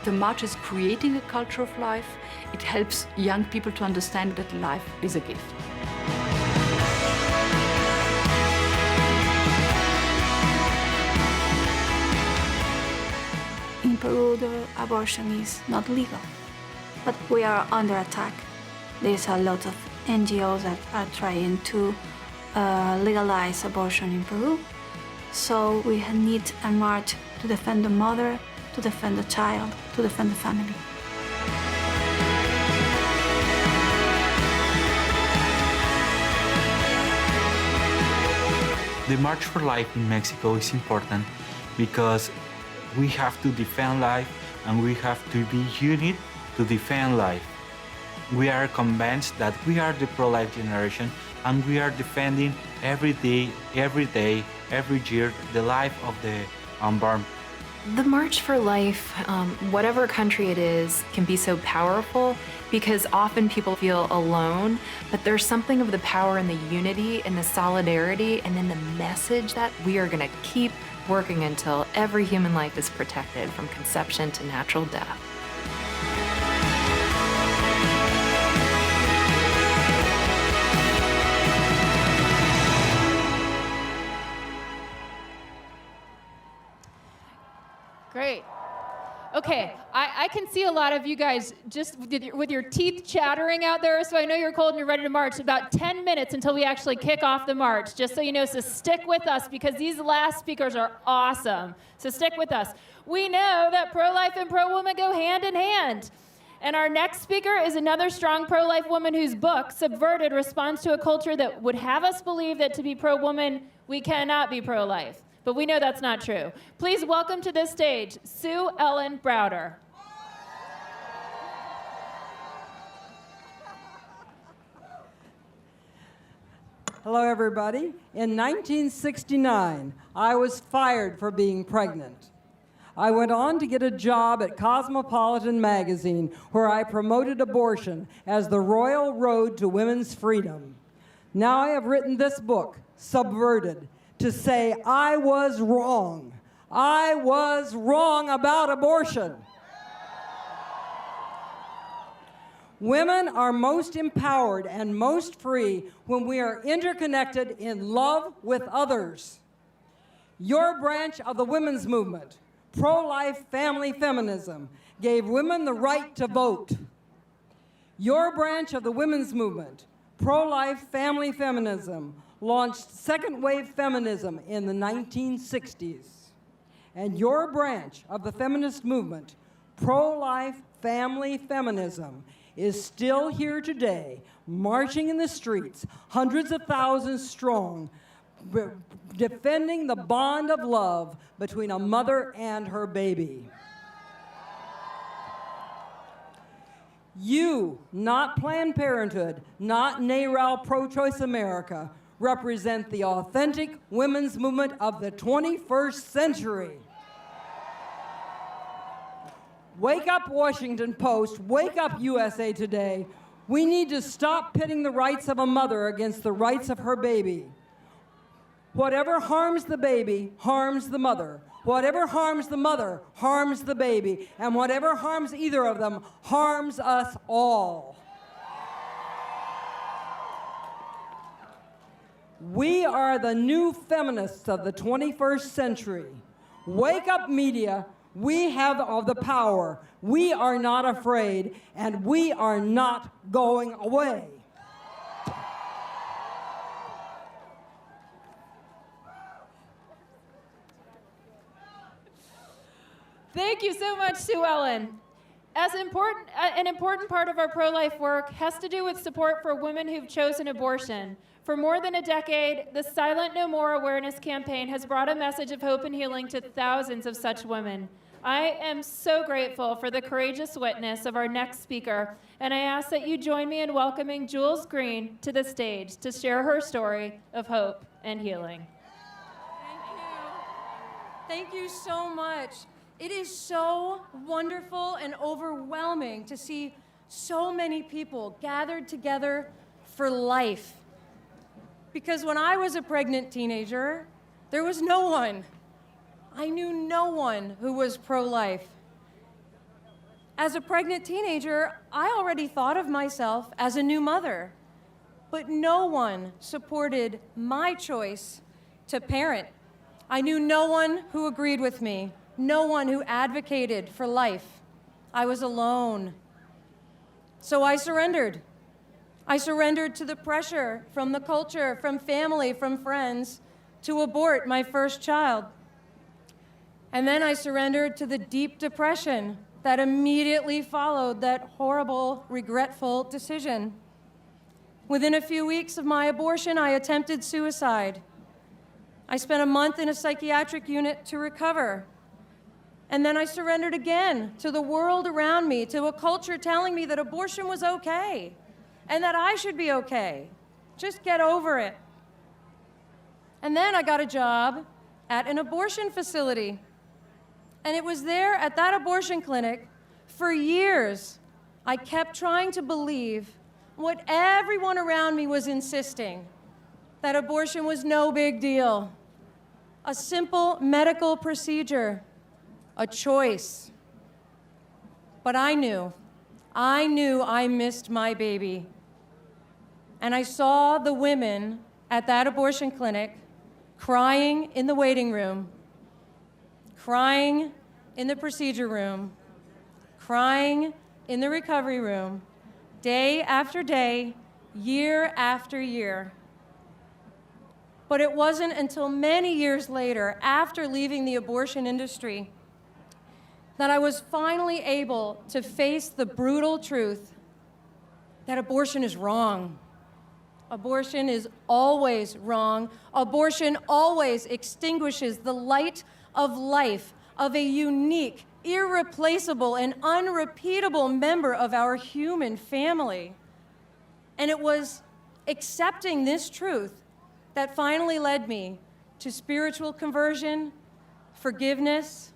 S: The march is creating a culture of life. It helps young people to understand that life is a gift.
T: In Peru, the abortion is not legal, but we are under attack. There's a lot of NGOs that are trying to legalize abortion in Peru. So we need a march to defend the mother, to defend the child, to defend the family.
U: The March for Life in Mexico is important because we have to defend life and we have to be united to defend life. We are convinced that we are the pro-life generation and we are defending every day, every year, the life of the unborn.
V: The March for Life, whatever country it is, can be so powerful because often people feel alone, but there's something of the power in the unity and the solidarity and then the message that we are going to keep working until every human life is protected from conception to natural death.
E: Great. Okay, I can see a lot of you guys just with your teeth chattering out there, so I know you're cold and you're ready to march. About 10 minutes until we actually kick off the march, just so you know, so stick with us because these last speakers are awesome. So stick with us. We know that pro-life and pro-woman go hand in hand. And our next speaker is another strong pro-life woman whose book, Subverted, responds to a culture that would have us believe that to be pro-woman, we cannot be pro-life. But we know that's not true. Please welcome to this stage, Sue Ellen Browder.
A: Hello, everybody. In 1969, I was fired for being pregnant. I went on to get a job at Cosmopolitan magazine, where I promoted abortion as the royal road to women's freedom. Now I have written this book, Subverted, to say I was wrong. I was wrong about abortion. Women are most empowered and most free when we are interconnected in love with others. Your branch of the women's movement, pro-life family feminism, gave women the right to vote. Your branch of the women's movement, pro-life family feminism, launched second-wave feminism in the 1960s. And your branch of the feminist movement, pro-life family feminism, is still here today, marching in the streets, hundreds of thousands strong, defending the bond of love between a mother and her baby. You, not Planned Parenthood, not NARAL Pro-Choice America, represent the authentic women's movement of the 21st century. Wake up, Washington Post. Wake up, USA Today. We need to stop pitting the rights of a mother against the rights of her baby. Whatever harms the baby harms the mother. Whatever harms the mother harms the baby. And whatever harms either of them harms us all. We are the new feminists of the 21st century. Wake up, media. We have all the power. We are not afraid, and we are not going away.
E: Thank you so much, Sue Ellen. An important part of our pro-life work has to do with support for women who've chosen abortion. For more than a decade, the Silent No More awareness campaign has brought a message of hope and healing to thousands of such women. I am so grateful for the courageous witness of our next speaker, and I ask that you join me in welcoming Jules Green to the stage to share her story of hope and healing.
C: Thank you so much. It is so wonderful and overwhelming to see so many people gathered together for life. Because when I was a pregnant teenager, there was no one. I knew no one who was pro-life. As a pregnant teenager, I already thought of myself as a new mother, but no one supported my choice to parent. I knew no one who agreed with me, no one who advocated for life. I was alone. So I surrendered. I surrendered to the pressure from the culture, from family, from friends, to abort my first child. And then I surrendered to the deep depression that immediately followed that horrible, regretful decision. Within a few weeks of my abortion, I attempted suicide. I spent a month in a psychiatric unit to recover. And then I surrendered again to the world around me, to a culture telling me that abortion was okay and that I should be okay. Just get over it. And then I got a job at an abortion facility. And it was there at that abortion clinic for years I kept trying to believe what everyone around me was insisting, that abortion was no big deal, a simple medical procedure, a choice. But I knew I missed my baby. And I saw the women at that abortion clinic crying in the waiting room, crying in the procedure room, crying in the recovery room, day after day, year after year. But it wasn't until many years later, after leaving the abortion industry, that I was finally able to face the brutal truth that abortion is wrong. Abortion is always wrong. Abortion always extinguishes the light of life of a unique, irreplaceable, and unrepeatable member of our human family. And it was accepting this truth that finally led me to spiritual conversion, forgiveness,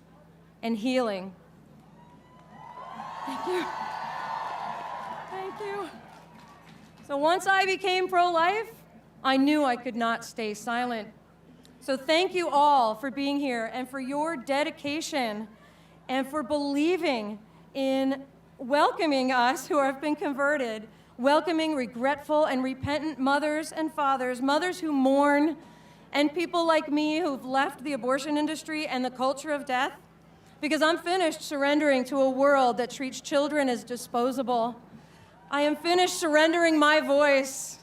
C: and healing. Thank you. Thank you. So once I became pro-life, I knew I could not stay silent. So thank you all for being here and for your dedication and for believing in welcoming us who have been converted, welcoming regretful and repentant mothers and fathers, mothers who mourn, and people like me who've left the abortion industry and the culture of death, because I'm finished surrendering to a world that treats children as disposable. I am finished surrendering my voice.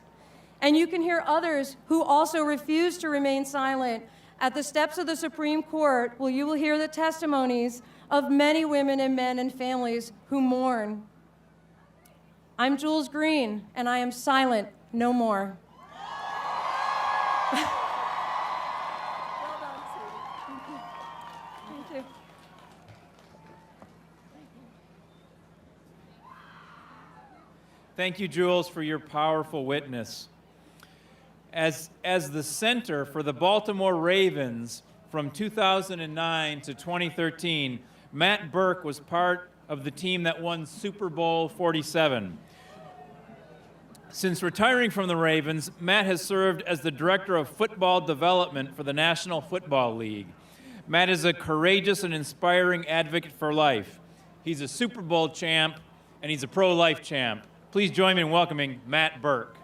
C: And you can hear others who also refuse to remain silent at the steps of the Supreme Court, where you will hear the testimonies of many women and men and families who mourn. I'm Jules Green, and I am silent no more. Well done, sweetie. Thank you.
B: Thank you, Jules, for your powerful witness. As the center for the Baltimore Ravens from 2009 to 2013, Matt Burke was part of the team that won Super Bowl 47. Since retiring from the Ravens, Matt has served as the Director of Football Development for the National Football League. Matt is a courageous and inspiring advocate for life. He's a Super Bowl champ, and he's a pro-life champ. Please join me in welcoming Matt Burke.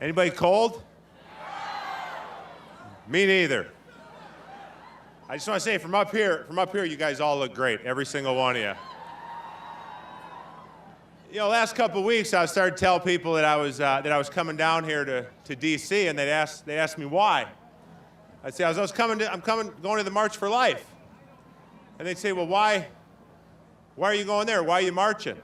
D: Anybody cold? Me neither. I just want to say from up here, you guys all look great, every single one of you. You know, last couple of weeks, I started to tell people that I was coming down here to D.C. and they'd ask me why. I'd say I'm going to the March for Life, and they'd say, well, why are you going there? Why are you marching?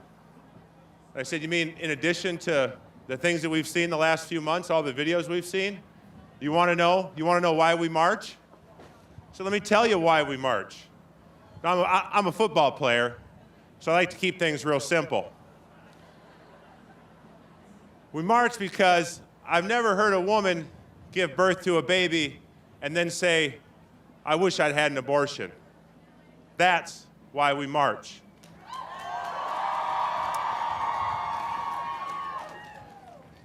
D: And I said, you mean in addition to the things that we've seen the last few months, all the videos we've seen? You want to know why we march? So let me tell you why we march. I'm a football player, so I like to keep things real simple. We march because I've never heard a woman give birth to a baby and then say, I wish I'd had an abortion. That's why we march.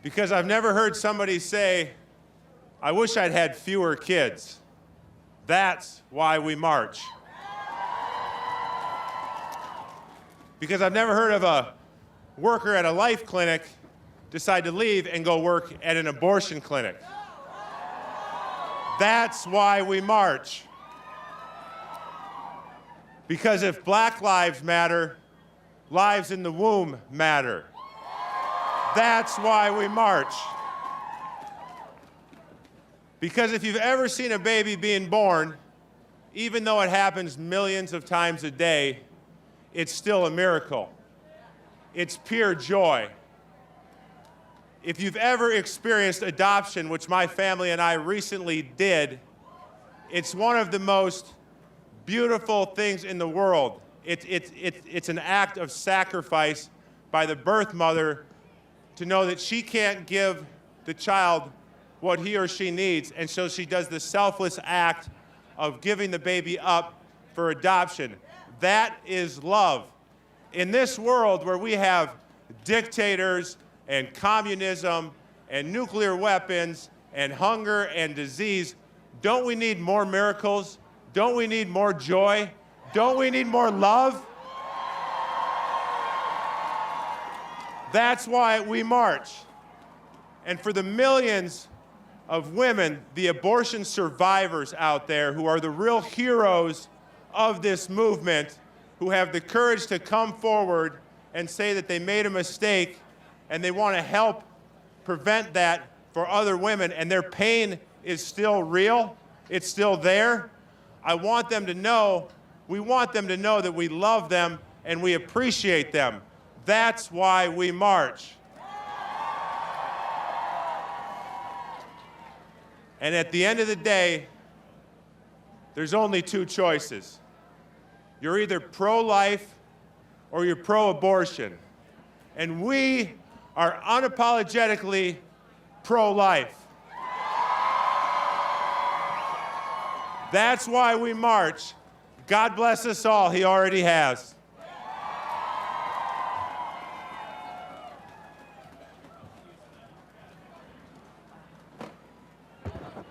D: Because I've never heard somebody say, I wish I'd had fewer kids. That's why we march. Because I've never heard of a worker at a life clinic decide to leave and go work at an abortion clinic. That's why we march. Because if Black lives matter, lives in the womb matter. That's why we march. Because if you've ever seen a baby being born, even though it happens millions of times a day, it's still a miracle. It's pure joy. If you've ever experienced adoption, which my family and I recently did, it's one of the most beautiful things in the world. It's an act of sacrifice by the birth mother to know that she can't give the child what he or she needs, and so she does the selfless act of giving the baby up for adoption. That is love. In this world where we have dictators and communism and nuclear weapons and hunger and disease, don't we need more miracles? Don't we need more joy? Don't we need more love? That's why we march. And for the millions of women, the abortion survivors out there who are the real heroes of this movement, who have the courage to come forward and say that they made a mistake and they want to help prevent that for other women, and their pain is still real, it's still there. I want them to know, we want them to know that we love them and we appreciate them. That's why we march. And at the end of the day, there's only two choices. You're either pro-life or you're pro-abortion. And we are unapologetically pro-life. That's why we march. God bless us all. He already has.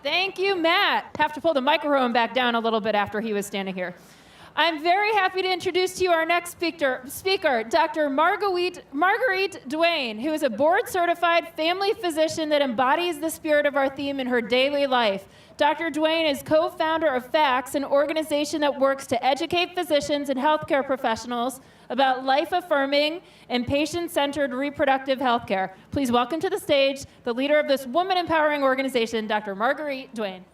E: Thank you, Matt. Have to pull the microphone back down a little bit after he was standing here. I'm very happy to introduce to you our next speaker, Dr. Marguerite Duane, who is a board-certified family physician that embodies the spirit of our theme in her daily life. Dr. Duane is co-founder of FACTS, an organization that works to educate physicians and healthcare professionals about life-affirming and patient-centered reproductive health care. Please welcome to the stage the leader of this woman-empowering organization, Dr. Marguerite Duane.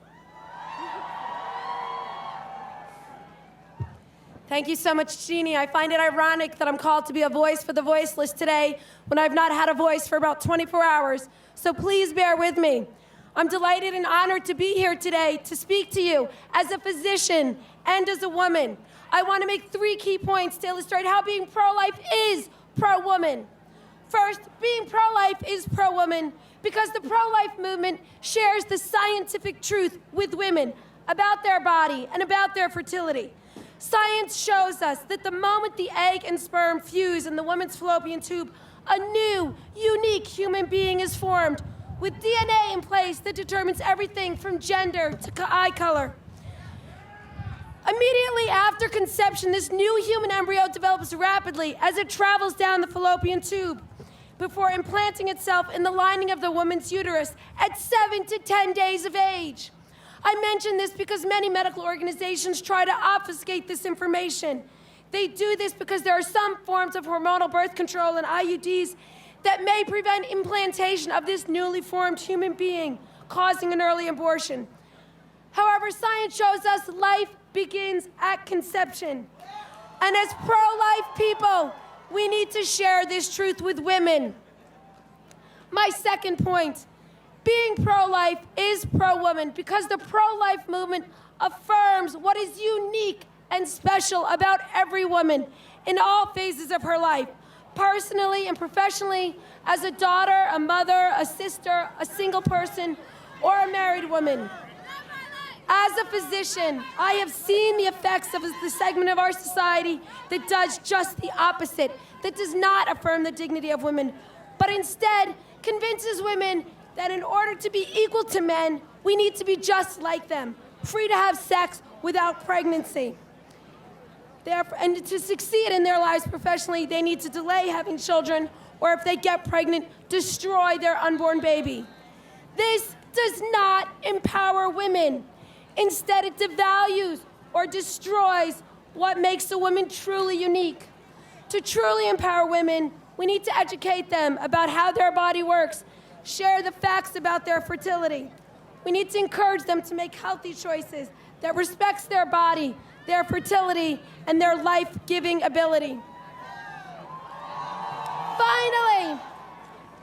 F: Thank you so much, Jeannie. I find it ironic that I'm called to be a voice for the voiceless today when I've not had a voice for about 24 hours, so please bear with me. I'm delighted and honored to be here today to speak to you as a physician and as a woman. I want to make 3 key points to illustrate how being pro-life is pro-woman. First, being pro-life is pro-woman because the pro-life movement shares the scientific truth with women about their body and about their fertility. Science shows us that the moment the egg and sperm fuse in the woman's fallopian tube, a new, unique human being is formed with DNA in place that determines everything from gender to eye color. Immediately after conception, this new human embryo develops rapidly as it travels down the fallopian tube before implanting itself in the lining of the woman's uterus at 7 to 10 days of age. I mention this because many medical organizations try to obfuscate this information. They do this because there are some forms of hormonal birth control and IUDs that may prevent implantation of this newly formed human being, causing an early abortion. However, science shows us life begins at conception. And as pro-life people, we need to share this truth with women. My second point, being pro-life is pro-woman because the pro-life movement affirms what is unique and special about every woman in all phases of her life, personally and professionally, as a daughter, a mother, a sister, a single person, or a married woman. As a physician, I have seen the effects of the segment of our society that does just the opposite, that does not affirm the dignity of women, but instead convinces women that in order to be equal to men, we need to be just like them, free to have sex without pregnancy. And to succeed in their lives professionally, they need to delay having children, or if they get pregnant, destroy their unborn baby. This does not empower women. Instead, it devalues or destroys what makes a woman truly unique. To truly empower women, we need to educate them about how their body works, share the facts about their fertility. We need to encourage them to make healthy choices that respects their body, their fertility, and their life-giving ability. Finally,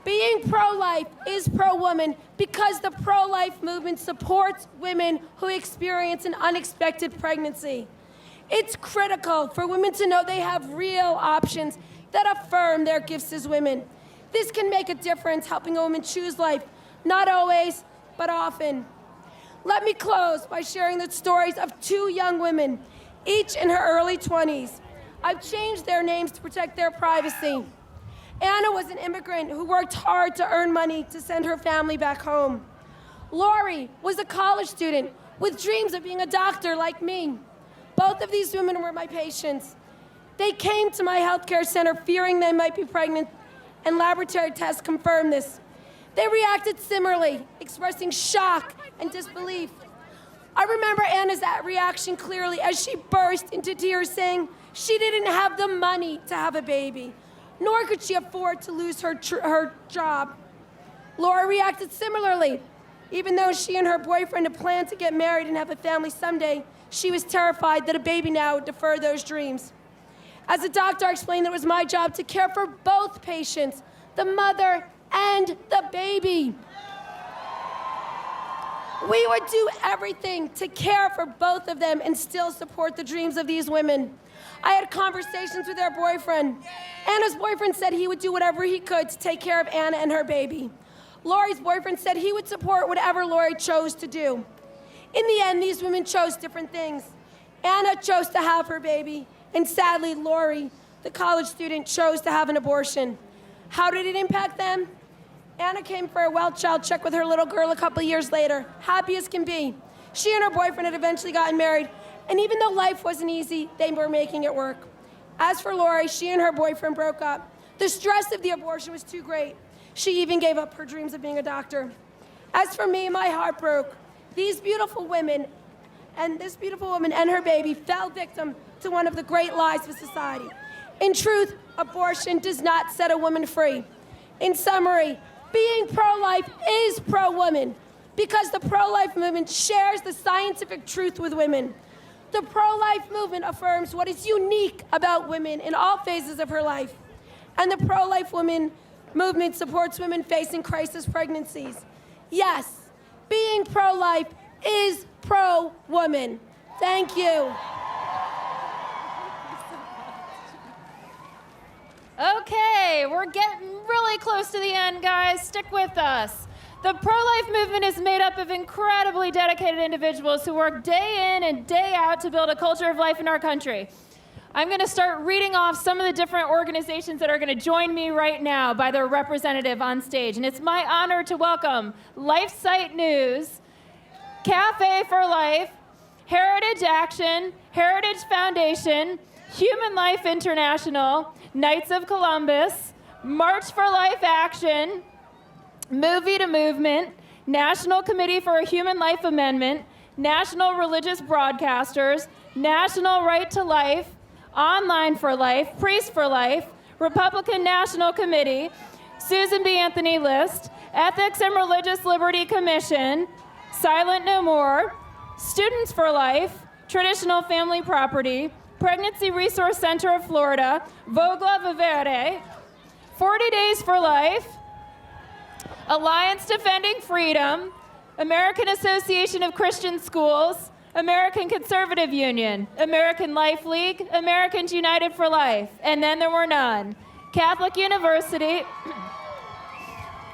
F: being pro-life is pro-woman because the pro-life movement supports women who experience an unexpected pregnancy. It's critical for women to know they have real options that affirm their gifts as women. This can make a difference helping a woman choose life, not always, but often. Let me close by sharing the stories of 2 young women, each in her early 20s. I've changed their names to protect their privacy. Anna was an immigrant who worked hard to earn money to send her family back home. Lori was a college student with dreams of being a doctor like me. Both of these women were my patients. They came to my healthcare center fearing they might be pregnant, and laboratory tests confirmed this. They reacted similarly, expressing shock and disbelief. I remember Anna's reaction clearly as she burst into tears saying she didn't have the money to have a baby, nor could she afford to lose her job. Laura reacted similarly. Even though she and her boyfriend had planned to get married and have a family someday, she was terrified that a baby now would defer those dreams. As a doctor, I explained that it was my job to care for both patients, the mother and the baby. We would do everything to care for both of them and still support the dreams of these women. I had conversations with their boyfriend. Anna's boyfriend said he would do whatever he could to take care of Anna and her baby. Lori's boyfriend said he would support whatever Lori chose to do. In the end, these women chose different things. Anna chose to have her baby, and sadly, Lori, the college student, chose to have an abortion. How did it impact them? Anna came for a well child check with her little girl a couple years later, happy as can be. She and her boyfriend had eventually gotten married, and even though life wasn't easy, they were making it work. As for Lori, she and her boyfriend broke up. The stress of the abortion was too great. She even gave up her dreams of being a doctor. As for me, my heart broke. These beautiful women, and this beautiful woman and her baby fell victim to one of the great lies of society. In truth, abortion does not set a woman free. In summary, being pro-life is pro-woman because the pro-life movement shares the scientific truth with women. The pro-life movement affirms what is unique about women in all phases of her life. And the pro-life movement supports women facing crisis pregnancies. Yes, being pro-life is pro-woman. Thank you.
E: Okay, we're getting really close to the end, guys. Stick with us. The pro-life movement is made up of incredibly dedicated individuals who work day in and day out to build a culture of life in our country. I'm going to start reading off some of the different organizations that are going to join me right now by their representative on stage. And it's my honor to welcome LifeSite News, Cafe for Life, Heritage Action, Heritage Foundation, Human Life International, Knights of Columbus, March for Life Action, Movie to Movement, National Committee for a Human Life Amendment, National Religious Broadcasters, National Right to Life, Online for Life, Priest for Life, Republican National Committee, Susan B. Anthony List, Ethics and Religious Liberty Commission, Silent No More, Students for Life, Traditional Family Property, Pregnancy Resource Center of Florida, Vogla Vivere, 40 Days for Life, Alliance Defending Freedom, American Association of Christian Schools, American Conservative Union, American Life League, Americans United for Life, and then there were none. Catholic University,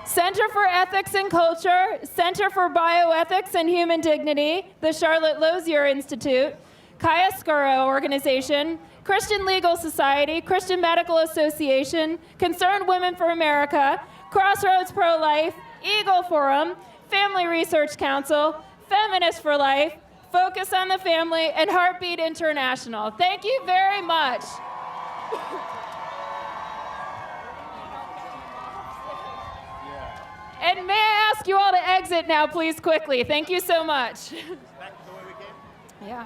E: Center for Ethics and Culture, Center for Bioethics and Human Dignity, the Charlotte Lozier Institute, Chiaroscuro Organization, Christian Legal Society, Christian Medical Association, Concerned Women for America, Crossroads Pro-Life, Eagle Forum, Family Research Council, Feminists for Life, Focus on the Family, and Heartbeat International. Thank you very much. And may I ask you all to exit now, please, quickly. Thank you so much.
D: Back to the way we came?
E: Yeah.